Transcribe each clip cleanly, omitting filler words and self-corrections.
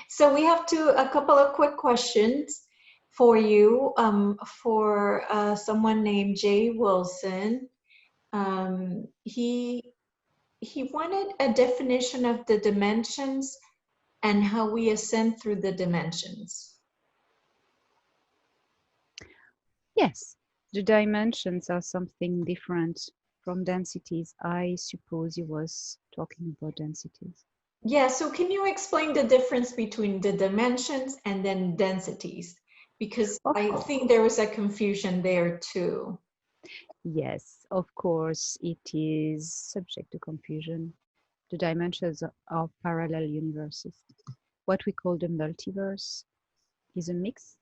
So we have a couple of quick questions for you, for someone named Jay Wilson. He wanted a definition of the dimensions and how we ascend through the dimensions. Yes, the dimensions are something different from densities. I suppose he was talking about densities. Yeah, so can you explain the difference between the dimensions and then densities? Because I think there was a confusion there too. Yes, of course, it is subject to confusion. The dimensions are parallel universes. What we call the multiverse is a mix,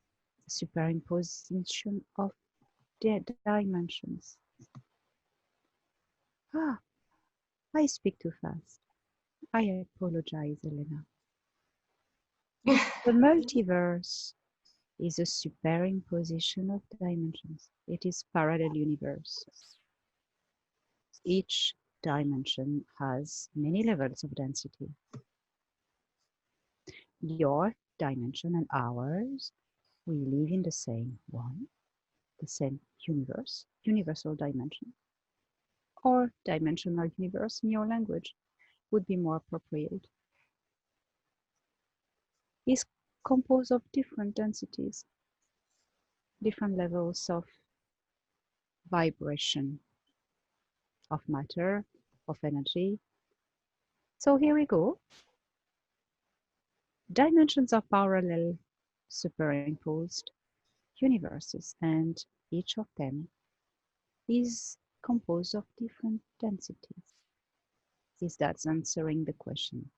superimposition of dimensions. Ah, I speak too fast. I apologize, Elena. The multiverse is a superimposition of dimensions. It is parallel universe. Each dimension has many levels of density. Your dimension and ours, we live in the same one, the same universe, universal dimension, or dimensional universe in your language would be more appropriate. Is composed of different densities, different levels of vibration, of matter, of energy. So here we go. Dimensions are parallel, superimposed universes, and each of them is composed of different densities. Is that answering the question?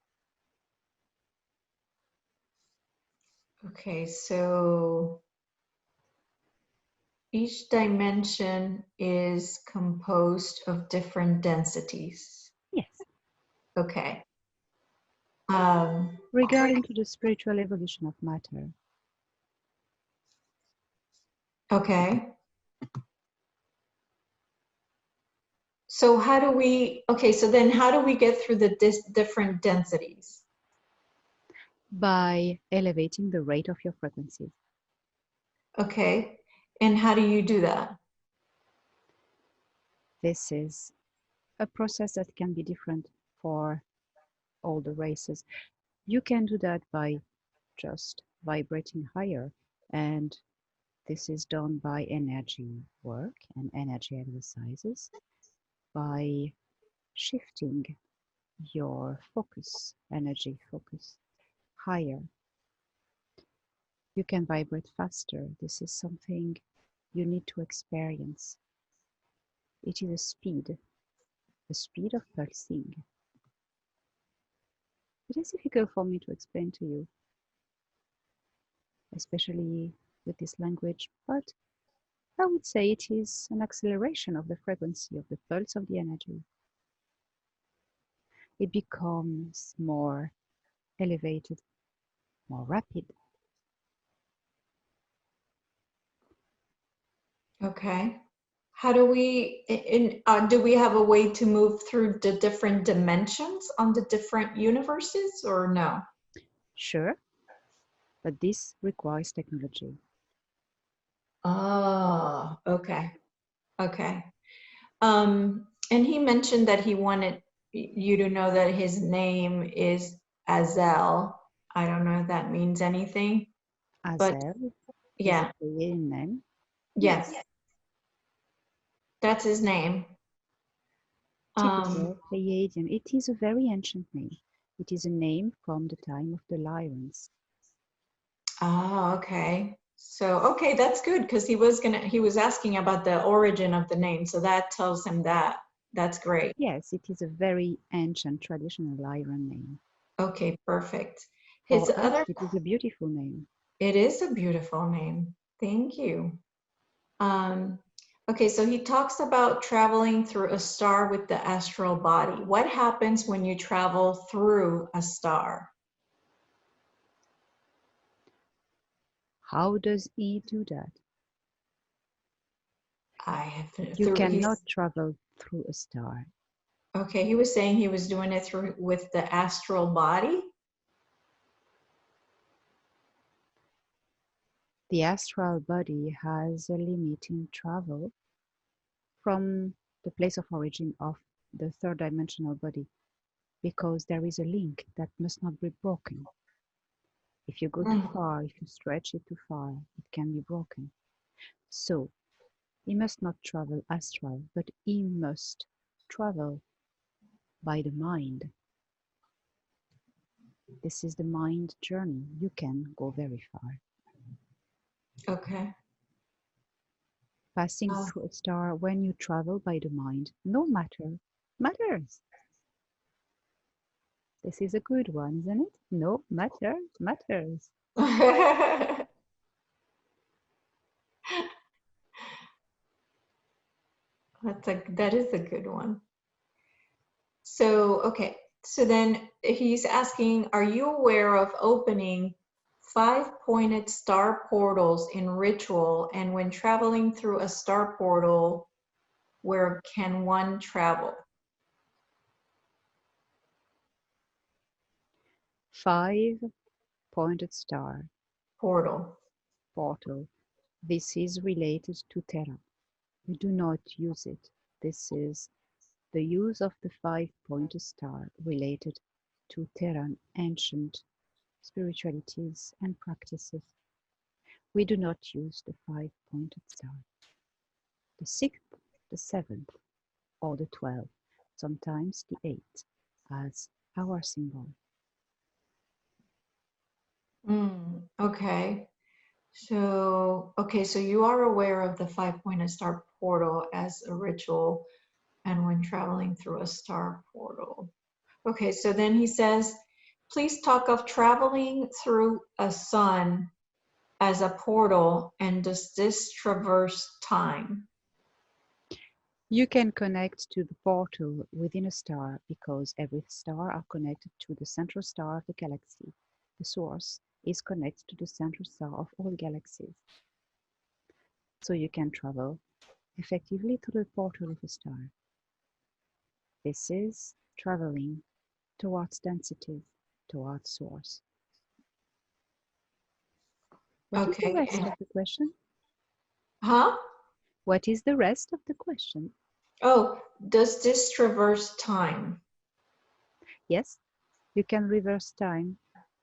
Okay, so each dimension is composed of different densities. Yes. Okay. Regarding to the spiritual evolution of matter. Okay. So how do we, okay, so then how do we get through the different densities? By elevating the rate of your frequencies. Okay. And how do you do that? This is a process that can be different for all the races. You can do that by just vibrating higher, and this is done by energy work and energy exercises, by shifting your focus, energy focus, higher. You can vibrate faster. This is something you need to experience. It is a speed of pulsing. It is difficult for me to explain to you, especially with this language, but I would say it is an acceleration of the frequency of the pulse of the energy. It becomes more elevated, more rapid. Okay. How do we, do we have a way to move through the different dimensions on the different universes or no? Sure, but this requires technology. Oh, okay. Okay. And he mentioned that he wanted you to know that his name is Azel. I don't know if that means anything, but Azel yeah. is a Pleiadian name. Yes. That's his name. Typical Pleiadian. It is a very ancient name. It is a name from the time of the Lyrians. Oh, okay. So, okay, that's good because he was asking about the origin of the name. So that tells him that. That's great. Yes, it is a very ancient traditional Lyran name. Okay, perfect. For us, it is a beautiful name. It is a beautiful name. Thank you. Okay, so he talks about traveling through a star with the astral body. What happens when you travel through a star? How does he do that? You cannot travel through a star. Okay, he was saying he was doing it with the astral body. The astral body has a limit in travel from the place of origin of the third dimensional body, because there is a link that must not be broken. If you go too far, if you stretch it too far, it can be broken. So he must not travel astral, but he must travel by the mind. This is the mind journey. You can go very far. Okay. Passing through a star when you travel by the mind, no matter matters. This is a good one, isn't it? No matter matters. That is a good one. So, okay. So then he's asking, are you aware of opening 5-pointed star portals in ritual? And when traveling through a star portal, where can one travel? 5-pointed star Portal. portal. This is related to Terra. We do not use it. This is the use of the 5-pointed star related to Terran ancient spiritualities and practices. We do not use the 5-pointed star. The 6th, the 7th, or the 12th, sometimes the 8th, as our symbol. Okay. So, okay, so you are aware of the 5-pointed star portal as a ritual and when traveling through a star portal. Okay, so then he says, please talk of traveling through a sun as a portal, and does this traverse time? You can connect to the portal within a star because every star are connected to the central star of the galaxy. The source is connected to the central star of all galaxies. So you can travel effectively through the portal of a star. This is traveling towards density, towards source. What is the Okay. rest of the question? Huh? What is the rest of the question? Oh, does this traverse time? Yes, you can reverse time.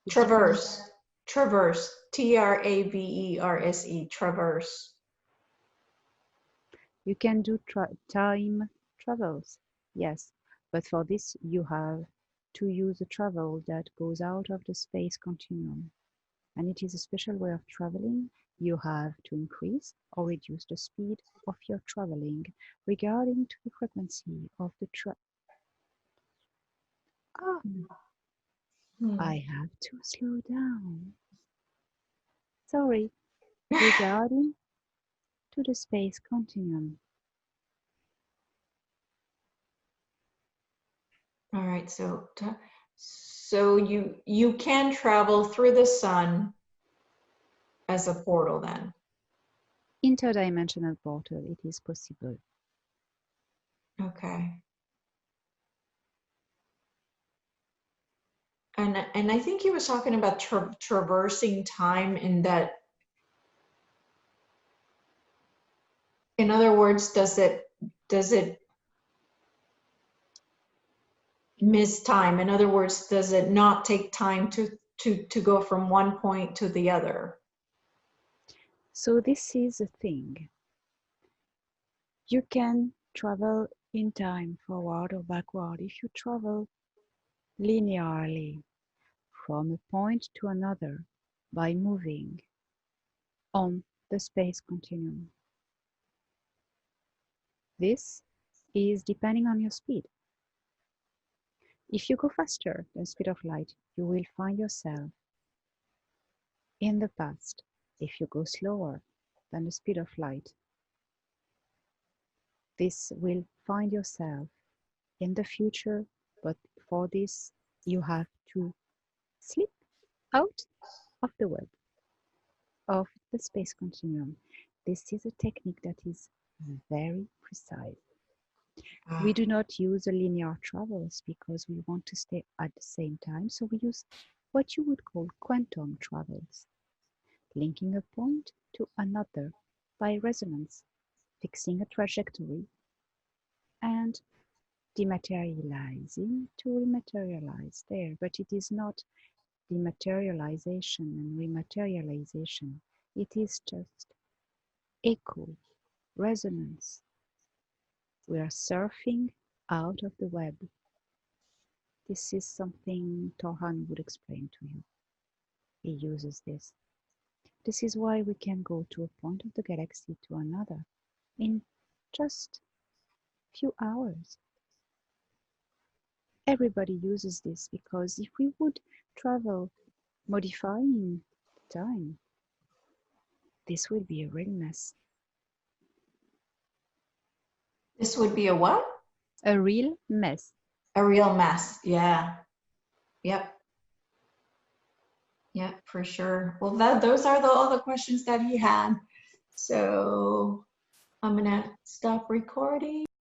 It Traverse. depends. Traverse. Traverse. Traverse. You can do time travels. Yes, but for this you have to use a travel that goes out of the space continuum. And it is a special way of traveling. You have to increase or reduce the speed of your traveling regarding to the frequency of the I have to slow down. Sorry, regarding to the space continuum. All right, so you can travel through the sun as a portal then. Interdimensional portal, it is possible. Okay. And I think he was talking about traversing time in that, in other words, does it miss time? In other words, does it not take time to go from one point to the other? So this is a thing. You can travel in time forward or backward if you travel linearly from a point to another by moving on the space continuum. This is depending on your speed. If you go faster than speed of light, you will find yourself in the past. If you go slower than the speed of light, this will find yourself in the future, but for this you have to slip out of the web of the space continuum. This is a technique that is very precise. We do not use linear travels because we want to stay at the same time, so we use what you would call quantum travels. linking a point to another by resonance, fixing a trajectory, and dematerializing to rematerialize there. But it is not dematerialization and rematerialization. It is just echo, resonance. We are surfing out of the web. This is something Torhan would explain to you. He uses this. This is why we can go to a point of the galaxy to another in just a few hours. Everybody uses this because if we would travel modifying time, this would be a real mess. This would be a what? A real mess. A real mess. Yeah. Yep. Yep, for sure. Well, those are all the questions that he had. So I'm going to stop recording.